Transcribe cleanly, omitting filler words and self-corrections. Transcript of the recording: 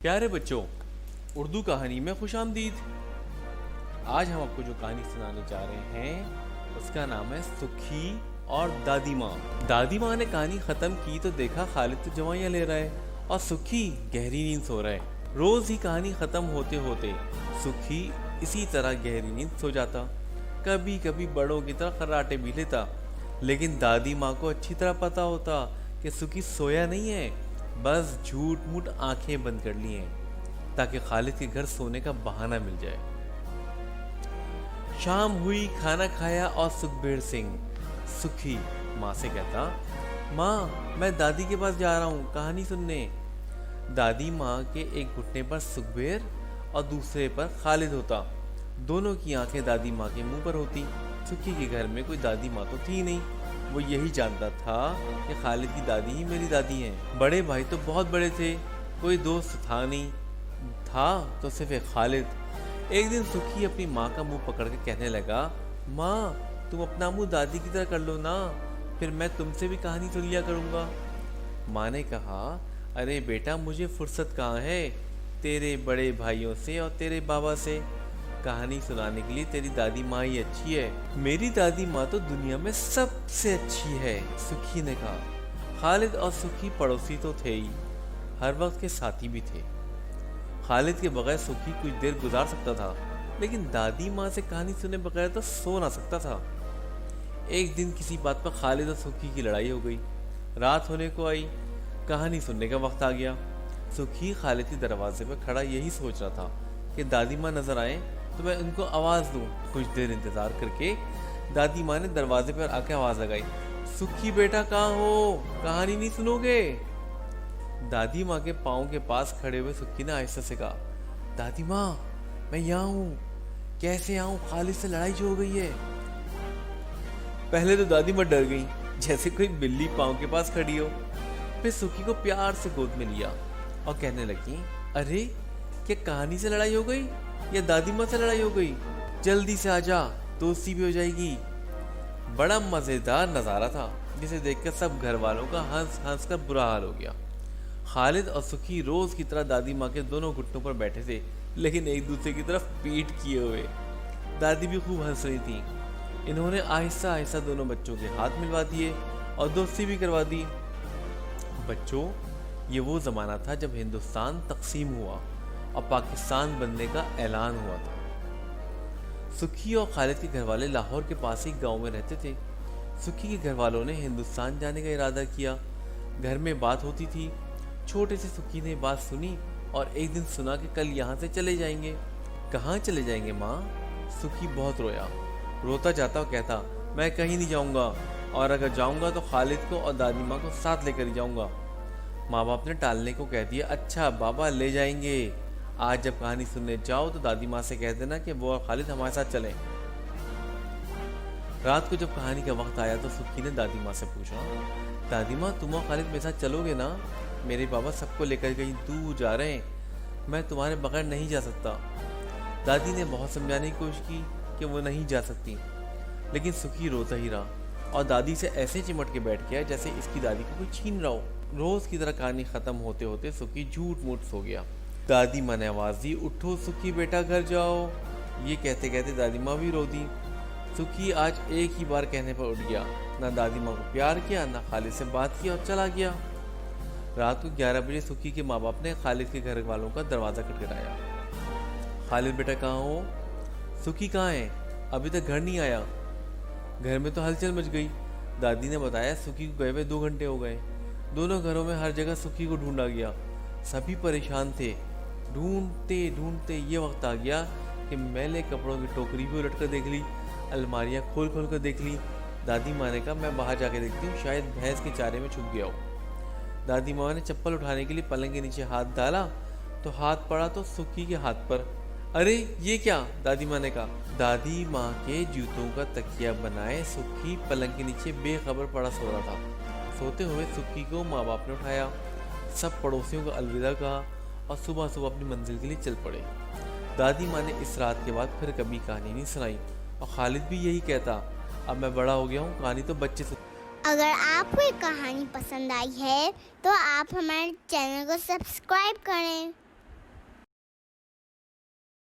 प्यारे बच्चों, उर्दू कहानी में खुशामदीद। आज हम आपको जो कहानी सुनाने जा रहे हैं उसका नाम है सुखी और दादी माँ। दादी माँ ने कहानी खत्म की तो देखा खालिद तो दवाइयाँ ले रहा है और सुखी गहरी नींद सो रहा है। रोज ही कहानी खत्म होते होते सुखी इसी तरह गहरी नींद सो जाता। कभी कभी बड़ों की तरह खर्राटे भी लेता, लेकिन दादी माँ को अच्छी तरह पता होता कि सुखी सोया नहीं है, बस झूठ मूठ आंखें बंद कर ली हैं ताकि खालिद के घर सोने का बहाना मिल जाए। शाम हुई, खाना खाया और सुखबीर सिंह सुखी माँ से कहता, माँ मैं दादी के पास जा रहा हूँ कहानी सुनने। दादी माँ के एक घुटने पर सुखबीर और दूसरे पर खालिद होता। दोनों की आंखें दादी माँ के मुंह पर होती। सुखी के घर में कोई दादी माँ तो थी नहीं। वो यही जानता था कि खालिद की दादी ही मेरी दादी हैं। बड़े भाई तो बहुत बड़े थे, कोई दोस्त था नहीं, था तो सिर्फ एक खालिद। एक दिन सुखी अपनी माँ का मुंह पकड़ के कहने लगा, माँ तुम अपना मुंह दादी की तरह कर लो ना, फिर मैं तुमसे भी कहानी सुन लिया करूँगा। माँ ने कहा, अरे बेटा मुझे फुर्सत कहाँ है तेरे बड़े भाइयों से और तेरे बाबा से। कहानी सुनाने के लिए तेरी दादी माँ ही अच्छी है। मेरी दादी माँ तो दुनिया में सबसे अच्छी है, सुखी ने कहा। खालिद और सुखी पड़ोसी तो थे ही, हर वक्त के साथी भी थे। खालिद के बगैर सुखी कुछ देर गुजार सकता था, लेकिन दादी माँ से कहानी सुने बगैर तो सो ना सकता था। एक दिन किसी बात पर खालिद और सुखी की लड़ाई हो गई। रात होने को आई, कहानी सुनने का वक्त आ गया। सुखी खालिद के दरवाजे पर खड़ा यही सोच रहा था कि दादी माँ नजर आए तो मैं उनको आवाज दूं। कुछ देर इंतजार करके दादी माँ ने दरवाजे पर आके आवाज लगाई, सुखी बेटा कहाँ हो, कहानी नहीं सुनोगे? दादी माँ के पाँव के पास खड़े हुए सुखी ने आहिस्ते से कहा, दादी माँ मैं यहाँ हूँ, कैसे आऊं, खालिद से लड़ाई जो हो गई है। पहले तो दादी माँ डर गई, जैसे कोई बिल्ली पाँव के पास खड़ी हो। फिर सुखी को प्यार से गोद में लिया और कहने लगी, अरे क्या कहानी से लड़ाई हो गई या दादी माँ से लड़ाई हो गई? जल्दी से आजा, दोस्ती भी हो जाएगी। बड़ा मजेदार नजारा था जिसे देखकर सब घर वालों का हंस हंस कर बुरा हाल हो गया। खालिद और सुखी रोज की तरह दादी माँ के दोनों घुटनों पर बैठे थे, लेकिन एक दूसरे की तरफ पीठ किए हुए। दादी भी खूब हंस रही थी। इन्होंने आहिस्ता आहिस्ता दोनों बच्चों के हाथ मिलवा दिए और दोस्ती भी करवा दी। बच्चों, ये वो जमाना था जब हिंदुस्तान तकसीम हुआ और पाकिस्तान बनने का ऐलान हुआ था। सुखी और खालिद के घर वाले लाहौर के पास ही गांव में रहते थे। सुखी के घर वालों ने हिंदुस्तान जाने का इरादा किया। घर में बात होती थी। छोटे से सुखी ने बात सुनी और एक दिन सुना कि कल यहाँ से चले जाएंगे। कहाँ चले जाएंगे माँ? सुखी बहुत रोया। रोता जाता और कहता, मैं कहीं नहीं जाऊँगा, और अगर जाऊँगा तो खालिद को और दादी माँ को साथ लेकर ही जाऊँगा। माँ बाप ने टालने को कह दिया, अच्छा बाबा ले जाएंगे, आज जब कहानी सुनने जाओ तो दादी माँ से कह देना कि वो और खालिद हमारे साथ चलें। रात को जब कहानी का वक्त आया तो सुखी ने दादी माँ से पूछा, दादी माँ तुम और खालिद मेरे साथ चलोगे ना? मेरे बाबा सबको लेकर कहीं दूर जा रहे हैं, मैं तुम्हारे बगैर नहीं जा सकता। दादी ने बहुत समझाने की कोशिश की कि वो नहीं जा सकती, लेकिन सुखी रोता ही रहा और दादी से ऐसे चिमट के बैठ गया जैसे इसकी दादी को कोई छीन रहा हो। रोज की तरह कहानी खत्म होते होते सुखी झूठ मूठ सो गया। दादी माँ ने आवाज दी, उठो सुखी बेटा घर जाओ। ये कहते कहते दादी माँ भी रो दी। सुखी आज एक ही बार कहने पर उठ गया, ना दादी माँ को प्यार किया, ना खालिद से बात की और चला गया। रात को 11 बजे सुखी के माँ बाप ने खालिद के घर वालों का दरवाजा खटखटाया। खालिद बेटा कहाँ हो? सुखी कहाँ है? अभी तक घर नहीं आया। घर में तो हलचल मच गई। दादी ने बताया, सुखी को गए हुए 2 घंटे हो गए। दोनों घरों में हर जगह सुखी को ढूंढा गया। सभी परेशान थे। ढूंढते ढूंढते ये वक्त आ गया कि मैले कपड़ों की टोकरी भी उलट कर देख ली, अलमारियां खोल खोल कर देख ली। दादी माँ ने कहा, मैं बाहर जाके देखती हूँ, शायद भैंस के चारे में छुप गया हो। दादी माँ ने चप्पल उठाने के लिए पलंग के नीचे हाथ डाला तो हाथ पड़ा तो सुखी के हाथ पर। अरे ये क्या? दादी माँ ने कहा। दादी माँ के जूतों का तकिया बनाए सुखी पलंग के नीचे बेखबर पड़ा सो रहा था। सोते हुए सुखी को माँ बाप ने उठाया। सब पड़ोसियों को अलविदा कहा और सुबह सुबह अपनी मंजिल के लिए चल पड़े। दादी माँ ने इस रात के बाद फिर कभी कहानी नहीं सुनाई और खालिद भी यही कहता, अब मैं बड़ा हो गया हूँ, कहानी तो बच्चे सुन। अगर आपको ये कहानी पसंद आई है तो आप हमारे चैनल को सब्सक्राइब करें।